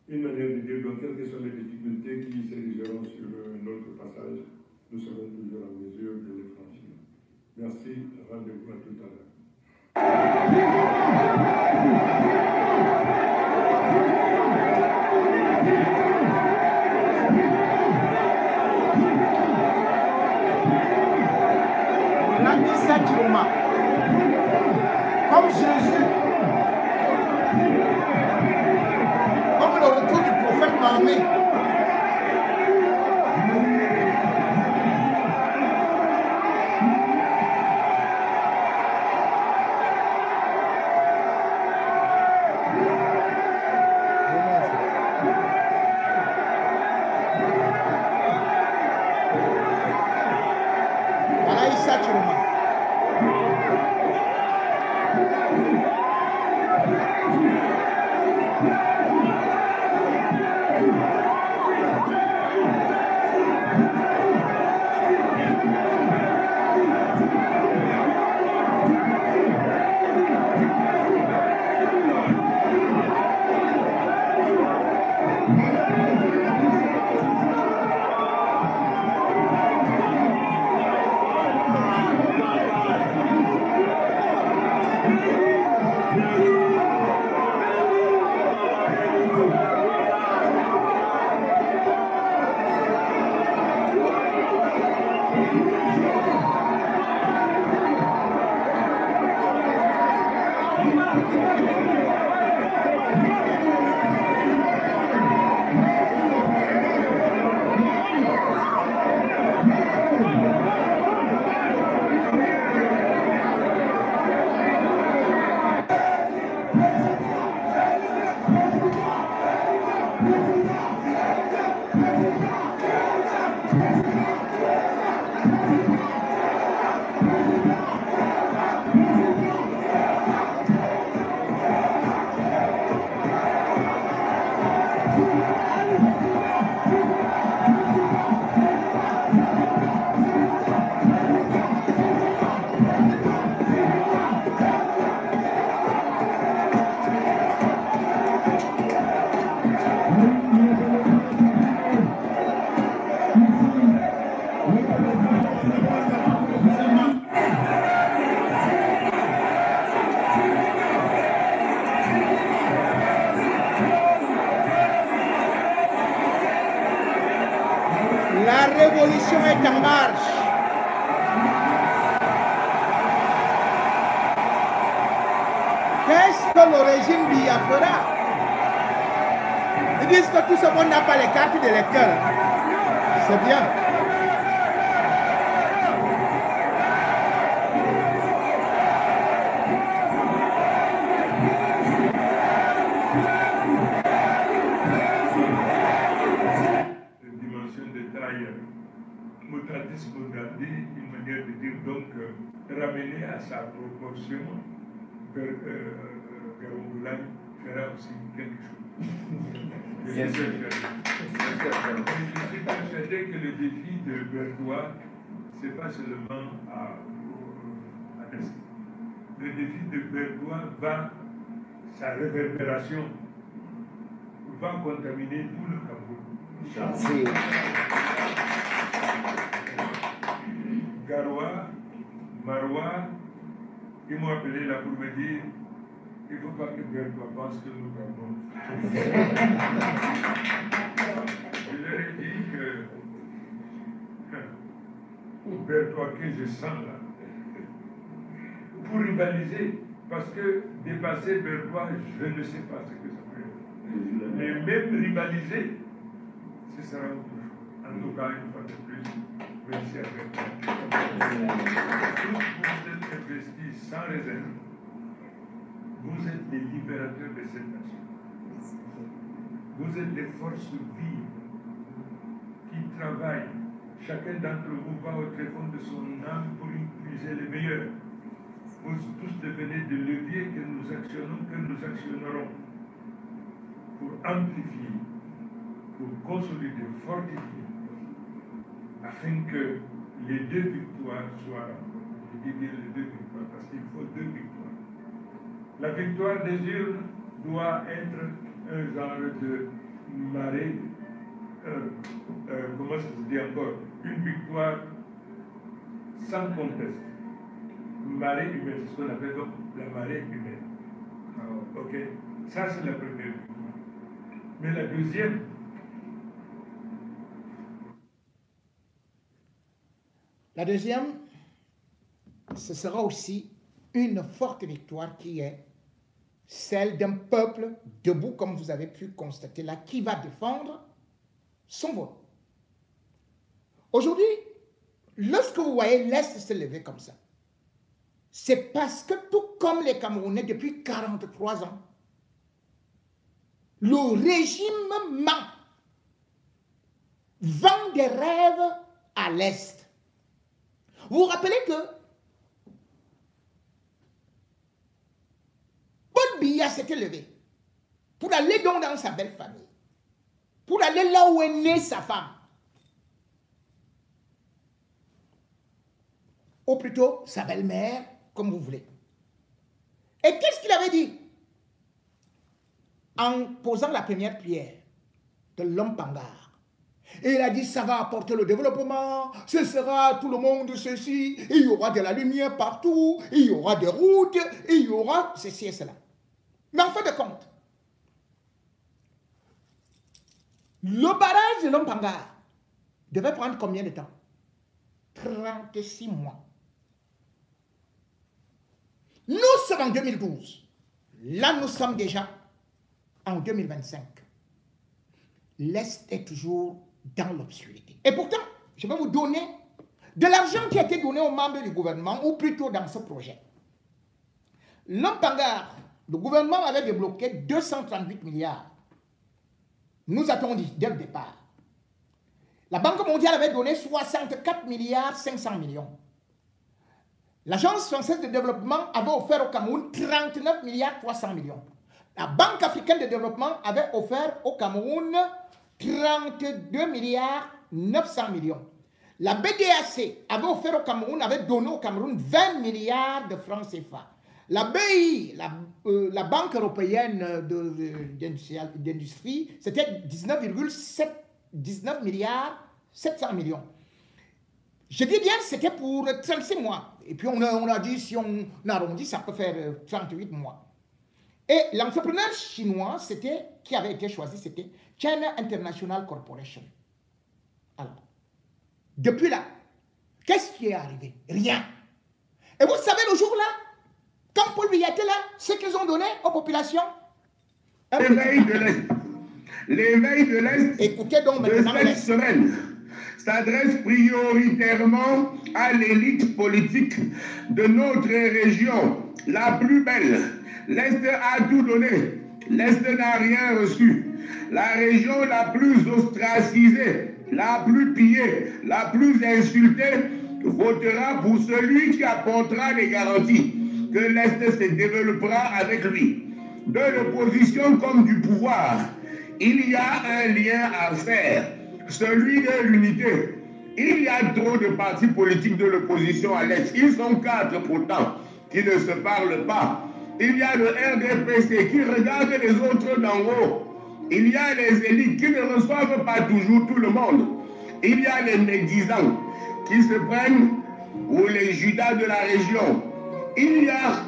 Une manière de dire, donc, quelles que soient les difficultés qui s'érigeront sur notre passage, nous serons toujours en mesure de les franchir. Merci, rendez-vous à tout à l'heure. Issa Chiroma, comme Jésus, comme le retour du prophète Mahomet, La révolution est en marche. Qu'est-ce que le régime Biya fera? Ils disent que tout ce monde n'a pas les cartes d'électeurs. C'est bien. Une manière de dire donc ramener à sa proportion Angoulane fera aussi quelque chose. Je suis persuadé que le défi de Berdois, ce n'est pas seulement à l'Est. Le défi de Berdois sa réverbération va contaminer tout le Cameroun. Garoua, Maroua, ils m'ont appelé là pour me dire il ne faut pas que Berdois pense que nous perdons. Je leur ai dit que Berdois que je sens là, pour rivaliser, parce que dépasser Berdois, je ne sais pas ce que ça peut être. Mais même rivaliser, ce sera autre chose. En tout cas, une fois de plus, merci à Berdois. Tous vous êtes investis sans réserve. Vous êtes les libérateurs de cette nation. Vous êtes des forces vives qui travaillent. Chacun d'entre vous va au tréfonds de son âme pour y puiser les meilleurs. Vous tous devenez des leviers que nous actionnerons pour amplifier, pour consolider, fortifier, afin que les deux victoires soient remportées. Je dis bien les deux victoires parce qu'il faut deux victoires. La victoire des urnes doit être un genre de marée, comment ça se dit encore, une victoire sans conteste. Marée humaine, c'est ce qu'on appelle donc la marée humaine. Ok, ça c'est la première victoire. Mais la deuxième, ce sera aussi une forte victoire qui est celle d'un peuple debout, comme vous avez pu constater là, qui va défendre son vote. Aujourd'hui, lorsque vous voyez l'Est se lever comme ça, c'est parce que tout comme les Camerounais depuis 43 ans, le régime ment, vend des rêves à l'Est. Vous vous rappelez que Paul Biya s'était levé pour aller donc dans sa belle famille, pour aller là où est née sa femme, ou plutôt sa belle-mère, comme vous voulez. Et qu'est-ce qu'il avait dit en posant la première pierre de l'homme Pangar? Et il a dit, ça va apporter le développement, ce sera tout le monde ceci, il y aura de la lumière partout, il y aura des routes, il y aura ceci et cela. Mais en fin de compte, le barrage de l'homme Pangar devait prendre combien de temps? 36 mois. Nous sommes en 2012. Là, nous sommes déjà en 2025. L'Est est toujours dans l'obscurité. Et pourtant, je vais vous donner de l'argent qui a été donné aux membres du gouvernement, ou plutôt dans ce projet. L'homme Pangar, le gouvernement avait débloqué 238 milliards. nous a-t-on dit dès le départ. La Banque mondiale avait donné 64 milliards 500 millions. L'Agence française de développement avait offert au Cameroun 39 milliards 300 millions. La Banque africaine de développement avait offert au Cameroun 32 milliards 900 millions. La BDAC avait offert au Cameroun, avait donné au Cameroun 20 milliards de francs CFA. La BI, la Banque européenne d'industrie, c'était 19 milliards 700 millions. Je dis bien, c'était pour 36 mois. Et puis on a dit, si on arrondit, ça peut faire 38 mois. Et l'entrepreneur chinois, qui avait été choisi, c'était China International Corporation. Alors, depuis là, qu'est-ce qui est arrivé? Rien. Et vous savez, le jour-là, quand Paul Biya était là, ce qu'ils ont donné aux populations, l'éveil de l'Est. L'éveil de l'Est écoutez donc maintenant de cette semaine s'adresse prioritairement à l'élite politique de notre région, la plus belle. L'Est a tout donné, l'Est n'a rien reçu. La région la plus ostracisée, la plus pillée, la plus insultée, votera pour celui qui apportera les garanties que l'Est se développera avec lui. De l'opposition comme du pouvoir, il y a un lien à faire, celui de l'unité. Il y a trop de partis politiques de l'opposition à l'Est. Ils sont 4 pourtant, qui ne se parlent pas. Il y a le RDPC qui regarde les autres d'en haut. Il y a les élites qui ne reçoivent pas toujours tout le monde. Il y a les médisants qui se prennent pour les Judas de la région. Il y a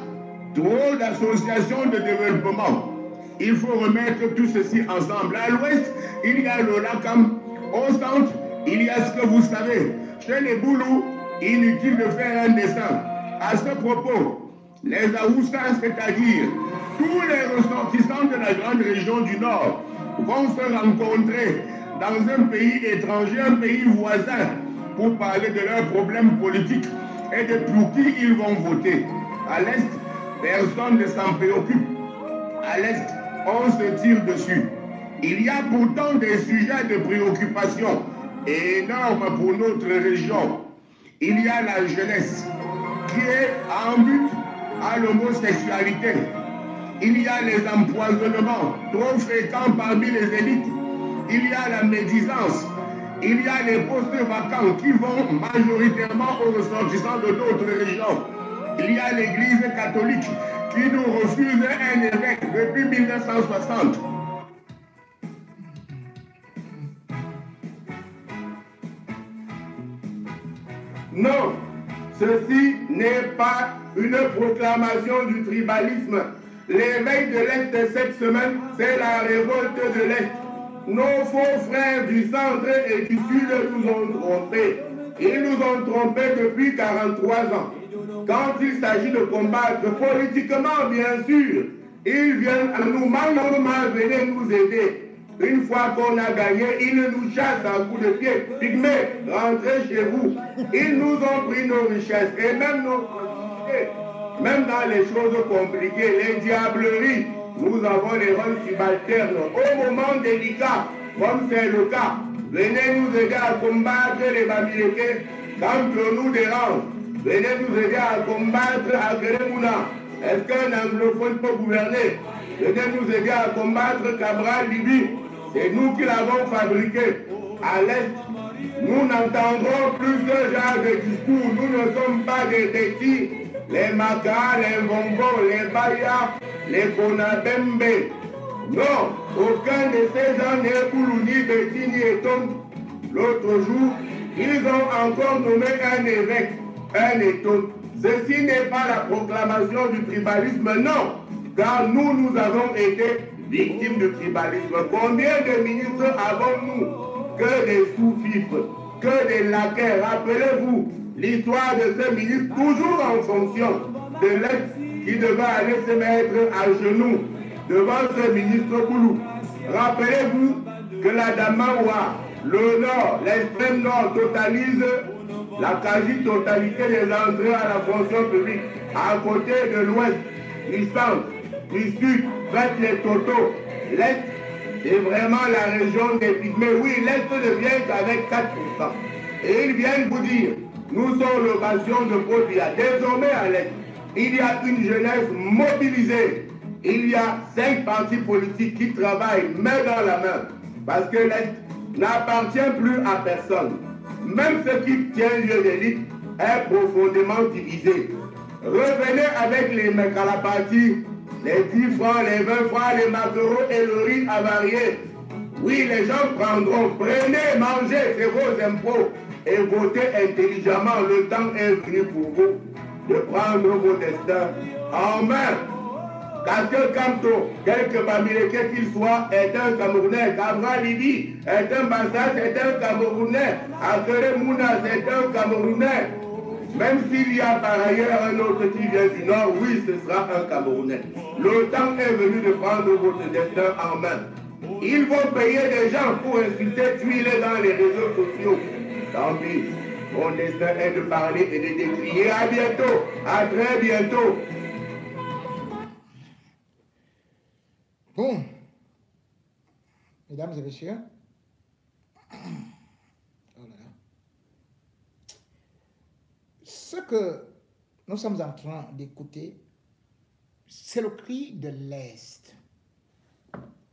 trop d'associations de développement. Il faut remettre tout ceci ensemble. À l'ouest, il y a le LACAM. Au centre, il y a ce que vous savez. Chez les Boulous, inutile de faire un dessin. À ce propos, les Aoussas, c'est-à-dire tous les ressortissants de la grande région du Nord, vont se rencontrer dans un pays étranger, un pays voisin, pour parler de leurs problèmes politiques et de pour qui ils vont voter. À l'Est, personne ne s'en préoccupe. À l'Est, on se tire dessus. Il y a pourtant des sujets de préoccupation énormes pour notre région. Il y a la jeunesse qui est en but à l'homosexualité. Il y a les empoisonnements trop fréquents parmi les élites. Il y a la médisance. Il y a les postes vacants qui vont majoritairement aux ressortissants de d'autres régions. Il y a l'Église catholique qui nous refuse un évêque depuis 1960. Non, ceci n'est pas une proclamation du tribalisme. L'éveil de l'Est cette semaine, c'est la révolte de l'Est. Nos faux frères du centre et du sud nous ont trompés. Ils nous ont trompés depuis 43 ans. Quand il s'agit de combattre politiquement, bien sûr, ils viennent à nous, maman, venez nous aider. Une fois qu'on a gagné, ils nous chassent à coups de pied. Pygmée, rentrez chez vous. Ils nous ont pris nos richesses et même nos compliqués. Même dans les choses compliquées, les diableries, nous avons les rôles subalternes. Au moment délicat, comme c'est le cas, venez nous aider à combattre les Bamileke quand on nous dérange. Venez nous aider à combattre Akeremouna. Est-ce qu'un anglophone peut gouverner? Venez nous aider à combattre Cabral Libye. C'est nous qui l'avons fabriqué. À l'Est, nous n'entendrons plus ce genre de discours. Nous ne sommes pas des bêtis. Les Makas, les Vongos, les Bayas, les Konabembe. Non, aucun de ces gens n'est Koulouni, Betty, ni Eton. L'autre jour, ils ont encore nommé un évêque, un Eton. Ceci n'est pas la proclamation du tribalisme, non, car nous avons été victimes du tribalisme. Combien de ministres avons-nous? Que des sous-fifres, que des laquais. Rappelez-vous l'histoire de ce ministre, toujours en fonction de l'Est, qui devait aller se mettre à genoux devant ce ministre Boulou. Rappelez-vous que la Damawa, le Nord, l'extrême Nord totalise la quasi-totalité des entrées à la fonction publique. À côté de l'Ouest, du Centre, du Sud, faites les totaux. L'Est C'est vraiment la région des Pygmées. Oui, l'Est ne vient qu'avec 4%. Et ils viennent vous dire, nous sommes l'occasion de Podia. Désormais à l'Est, il y a une jeunesse mobilisée. Il y a 5 partis politiques qui travaillent main dans la main. Parce que l'Est n'appartient plus à personne. Même ce qui tient lieu d'élite est profondément divisé. Revenez avec les mecs à la partie, les 10 francs, les 20 francs, les maquereaux et le riz avarié. Oui, les gens prendront. Prenez, mangez, c'est vos impôts et votez intelligemment. Le temps est venu pour vous de prendre vos destins en main. Kaskel Kamto, quelque Bamileke qu'il soit, est un Camerounais. Kabra Lidi est un Bassas, est un Camerounais. Akere Mouna, c'est un Camerounais. Même s'il y a par ailleurs un autre qui vient du Nord, oui, ce sera un Camerounais. Le temps est venu de prendre votre destin en main. Ils vont payer des gens pour insulter, tuiler dans les réseaux sociaux. Tant pis. Mon destin est de parler et de décrier. À bientôt. À très bientôt. Bon. Mesdames et messieurs. Oh là là. Ce que nous sommes en train d'écouter, c'est le cri de l'Est.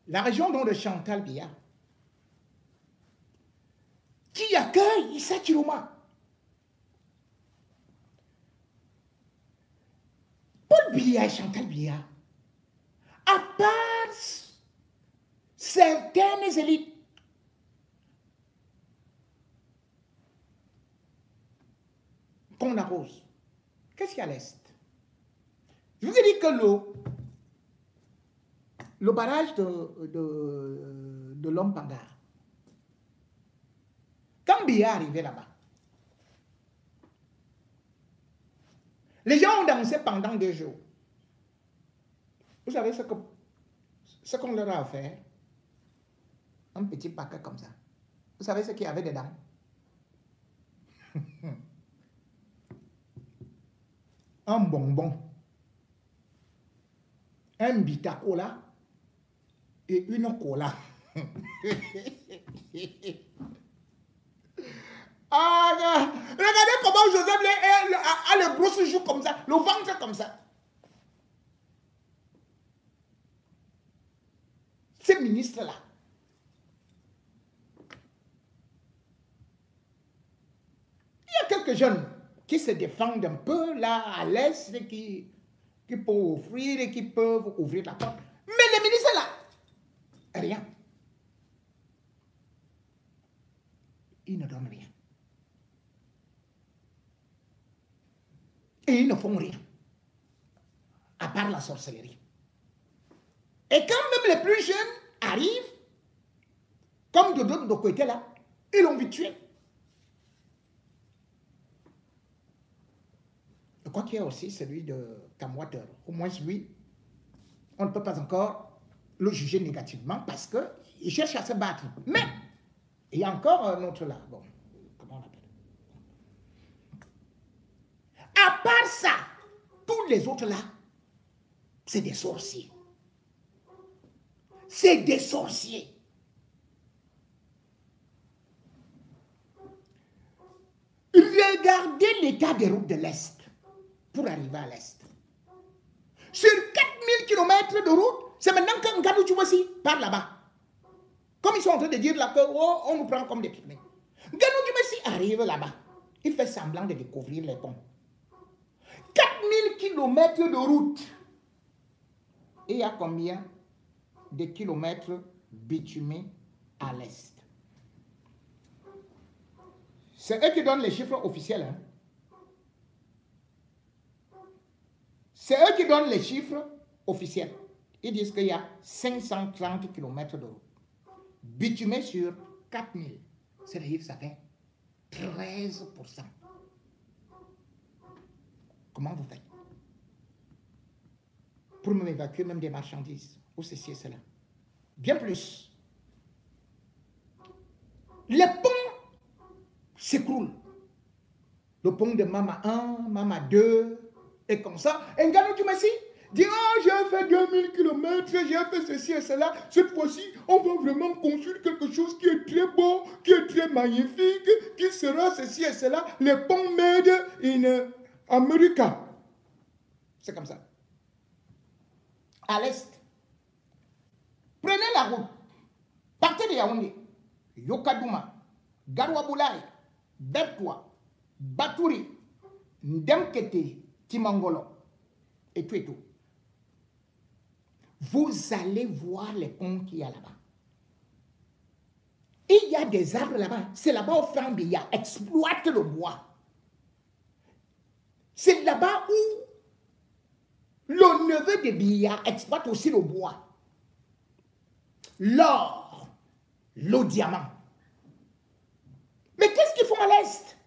La région dont de Chantal Biya, qui accueille Issa Chiloma. Paul Biya et Chantal Biya, à part certaines élites, qu'on arrose. Qu'est-ce qu'il y a à l'Est? Je vous ai dit que le barrage de Lompanga, quand Biya est arrivé là-bas, les gens ont dansé pendant 2 jours. Vous savez ce qu'on leur a offert? Un petit paquet comme ça. Vous savez ce qu'il y avait dedans? Un bonbon, un bita cola et une cola. Ah, regardez comment Joseph a le gros joue comme ça, le ventre comme ça. Ces ministres-là, il y a quelques jeunes qui se défendent un peu là à l'Est, qui peuvent offrir et qui peuvent ouvrir la porte. Mais les ministres là, rien. Ils ne donnent rien. Et ils ne font rien. À part la sorcellerie. Et quand même les plus jeunes arrivent, comme de côté là, ils l'ont vu tuer. Je crois qu'il y a aussi celui de Kamwater. Au moins lui, on ne peut pas encore le juger négativement parce qu'il cherche à se battre. Mais il y a encore un autre là. Bon, comment on l'appelle? À part ça, tous les autres là, c'est des sorciers. C'est des sorciers. Regardez l'état des routes de l'Est pour arriver à l'Est. Sur 4000 km de route, c'est maintenant qu'un Nganou Djoumassi par là-bas. Comme ils sont en train de dire là que oh, on nous prend comme des pygmées. Nganou Djoumassi arrive là-bas. Il fait semblant de découvrir les ponts. 4000 km de route. Et il y a combien de kilomètres bitumés à l'Est? C'est eux qui donnent les chiffres officiels. Hein? C'est eux qui donnent les chiffres officiels. Ils disent qu'il y a 530 km de route. Bitumé sur 4000. C'est-à-dire que ça fait 13%. Comment vous faites pour me évacuer même des marchandises ou ceci et cela? Bien plus. Les ponts s'écroulent. Le pont de Mama 1, Mama 2, et comme ça. Et Nganou Djoumassi, Dire, oh, j'ai fait 2000 km, j'ai fait ceci et cela. Cette fois-ci, on va vraiment construire quelque chose qui est très beau, qui est très magnifique, qui sera ceci et cela. Les ponts made in America. C'est comme ça. À l'est, prenez la route. Partez de Yaoundé, Yokadouma, Garwaboulaye, Bertoua, Batouri, Ndemkete, Timangolo, et tout et tout. Vous allez voir les ponts qu'il y a là-bas. Il y a des arbres là-bas. C'est là-bas au Franc Biya. Exploite le bois. C'est là-bas où le neveu de Biya exploite aussi le bois. L'or, le diamant. Mais qu'est-ce qu'ils font à l'Est?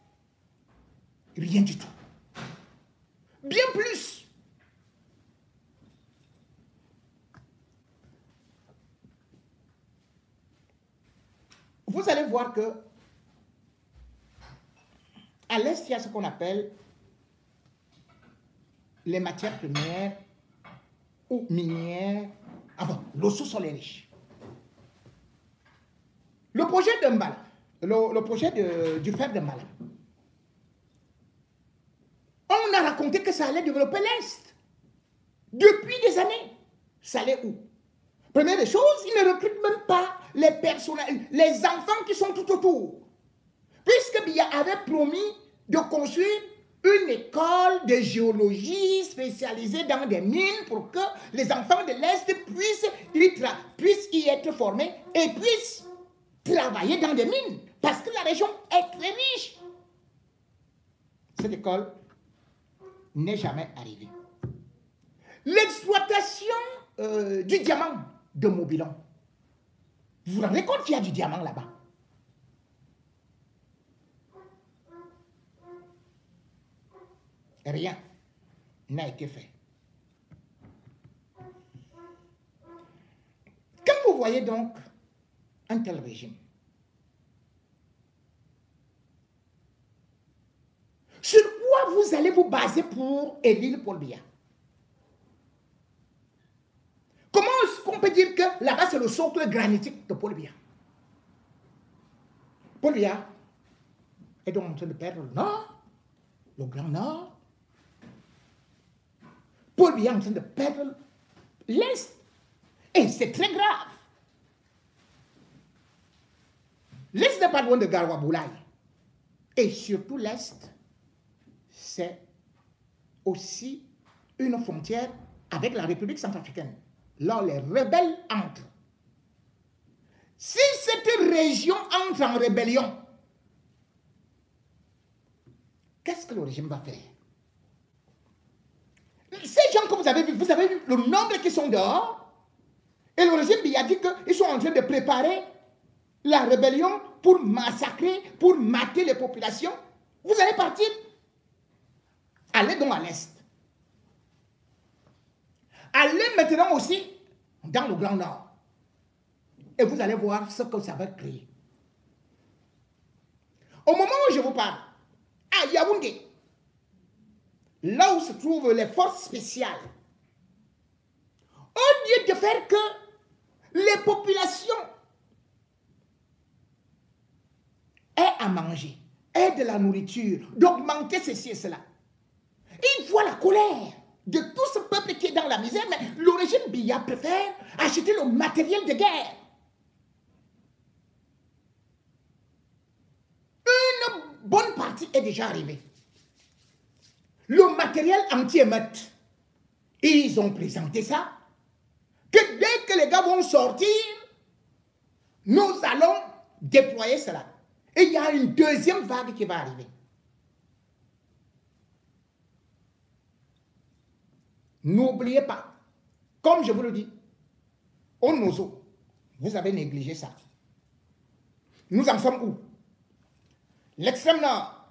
Rien du tout. Bien plus. Vous allez voir que à l'Est, il y a ce qu'on appelle les matières premières ou minières. Ah bon, le sous-sol est riche. Le projet de Mbala, le projet du fer de Mbala, on a raconté que ça allait développer l'Est. Depuis des années. Ça allait où? Première des choses, ils ne recrutent même pas les personnels, les enfants qui sont tout autour. Puisque Biya avait promis de construire une école de géologie spécialisée dans des mines pour que les enfants de l'Est puissent y être formés et puissent travailler dans des mines. Parce que la région est très riche. Cette école n'est jamais arrivée. L'exploitation du diamant de Mobilon. Vous vous rendez compte qu'il y a du diamant là-bas? Rien n'a été fait. Quand vous voyez donc un tel régime, sur quoi vous allez vous baser pour élire Paul Biya? Comment est-ce qu'on peut dire que là-bas c'est le socle granitique de Paul Biya? Paul Biya est donc en train de perdre le Nord, le Grand Nord. Paul Biya est en train de perdre l'Est. Et c'est très grave. L'Est n'est pas loin de Garwaboulaye. Et surtout l'Est, c'est aussi une frontière avec la République centrafricaine. Là, les rebelles entrent. Si cette région entre en rébellion, qu'est-ce que le régime va faire? Ces gens que vous avez vu le nombre qui sont dehors, et le régime Biya dit qu'ils sont en train de préparer la rébellion pour massacrer, pour mater les populations. Vous allez partir. Allez donc à l'Est. Allez maintenant aussi dans le Grand Nord. Et vous allez voir ce que ça va créer. Au moment où je vous parle, à Yaoundé, là où se trouvent les forces spéciales, au lieu de faire que les populations aient à manger, aient de la nourriture, d'augmenter ceci et cela, ils voient la colère de tout ce peuple qui est dans la misère, mais le régime Biya préfère acheter le matériel de guerre. Une bonne partie est déjà arrivée. Le matériel anti-émeute, ils ont présenté ça, que dès que les gars vont sortir, nous allons déployer cela. Et il y a une deuxième vague qui va arriver. N'oubliez pas, comme je vous le dis, au Nozo, vous avez négligé ça. Nous en sommes où? L'extrême nord,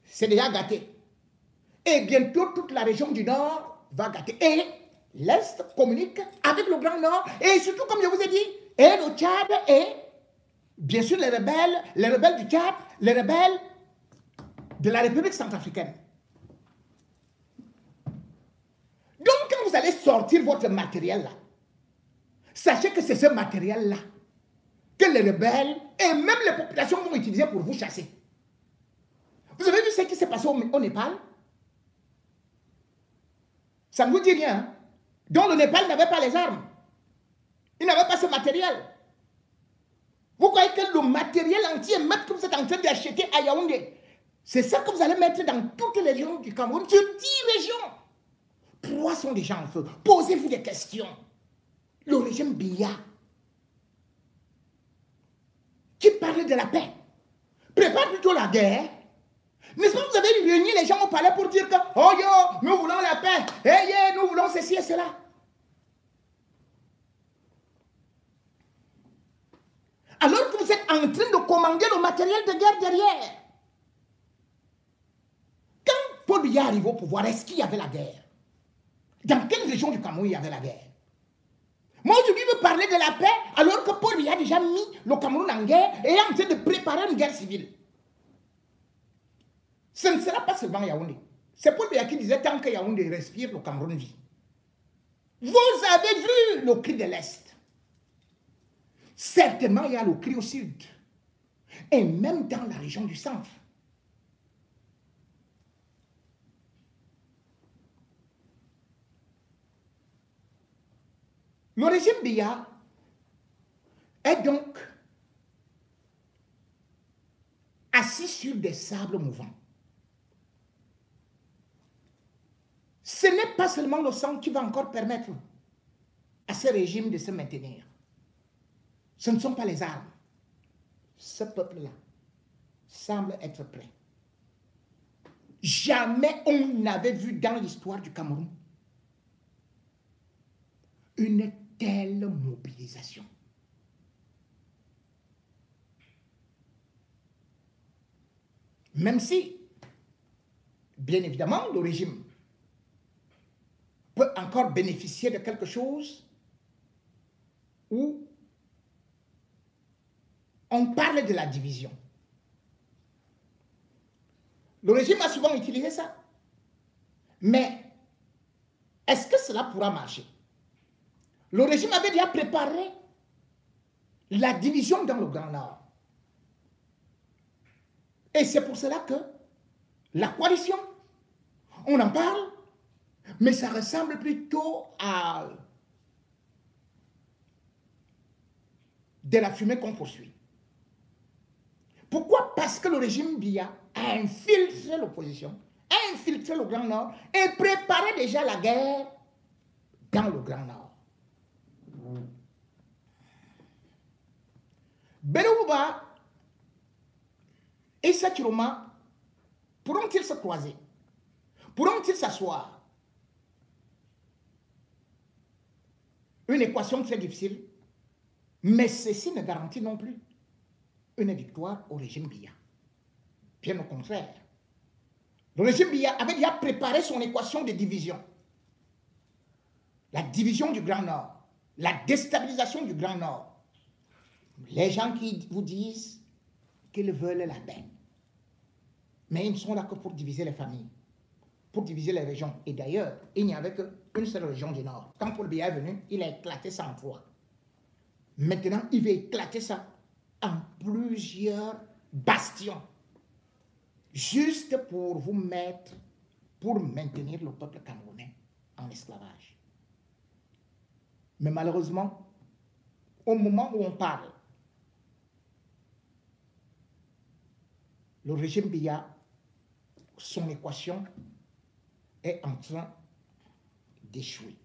c'est déjà gâté. Et bientôt, toute la région du nord va gâter. Et l'Est communique avec le Grand Nord. Et surtout, comme je vous ai dit, et le Tchad et, bien sûr, les rebelles du Tchad, les rebelles de la République centrafricaine. Donc, quand vous vous allez sortir votre matériel là, sachez que c'est ce matériel-là que les rebelles et même les populations vont utiliser pour vous chasser. Vous avez vu ce qui s'est passé au Népal? Ça ne vous dit rien. Hein? Donc le Népal n'avait pas les armes. Il n'avait pas ce matériel. Vous croyez que le matériel entier, même que vous êtes en train d'acheter à Yaoundé, c'est ça que vous allez mettre dans toutes les régions du Cameroun, sur 10 régions. Pourquoi sont les gens en feu? Posez-vous des questions. Le régime Biya, qui parle de la paix, prépare plutôt la guerre. N'est-ce pas, vous avez réuni les gens au palais pour dire que, oh yo, nous voulons la paix, hey, yeah, nous voulons ceci et cela. Alors que vous êtes en train de commander le matériel de guerre derrière. Quand Paul Biya arrive au pouvoir, est-ce qu'il y avait la guerre? Dans quelle région du Cameroun il y avait la guerre? Moi, aujourd'hui, je veux parler de la paix, alors que Paul Biya a déjà mis le Cameroun en guerre et est en train de préparer une guerre civile. Ce ne sera pas seulement Yaoundé. C'est Paul Biya qui disait, tant que Yaoundé respire, le Cameroun vit. Vous avez vu le cri de l'Est. Certainement, il y a le cri au sud. Et même dans la région du centre. Le régime Biya est donc assis sur des sables mouvants. Ce n'est pas seulement le sang qui va encore permettre à ce régime de se maintenir. Ce ne sont pas les armes. Ce peuple-là semble être prêt. Jamais on n'avait vu dans l'histoire du Cameroun une telle mobilisation. Même si, bien évidemment, le régime peut encore bénéficier de quelque chose où on parle de la division. Le régime a souvent utilisé ça. Mais est-ce que cela pourra marcher? Le régime avait déjà préparé la division dans le Grand Nord. Et c'est pour cela que la coalition, on en parle, mais ça ressemble plutôt à de la fumée qu'on poursuit. Pourquoi? Parce que le régime Biya a infiltré l'opposition, a infiltré le Grand Nord et préparait déjà la guerre dans le Grand Nord. Berouba et Saturoma pourront-ils se croiser? Pourront-ils s'asseoir? Une équation très difficile, mais ceci ne garantit non plus une victoire au régime Biya. Bien au contraire. Le régime Biya avait déjà préparé son équation de division. La division du Grand Nord, la déstabilisation du Grand Nord. Les gens qui vous disent qu'ils veulent la paix. Mais ils ne sont là que pour diviser les familles, pour diviser les régions. Et d'ailleurs, il n'y avait qu'une seule région du Nord. Quand Paul Biya est venu, il a éclaté ça en trois. Maintenant, il va éclater ça en plusieurs bastions. Juste pour vous mettre, pour maintenir le peuple camerounais en esclavage. Mais malheureusement, au moment où on parle, le régime Biya, son équation est en train d'échouer.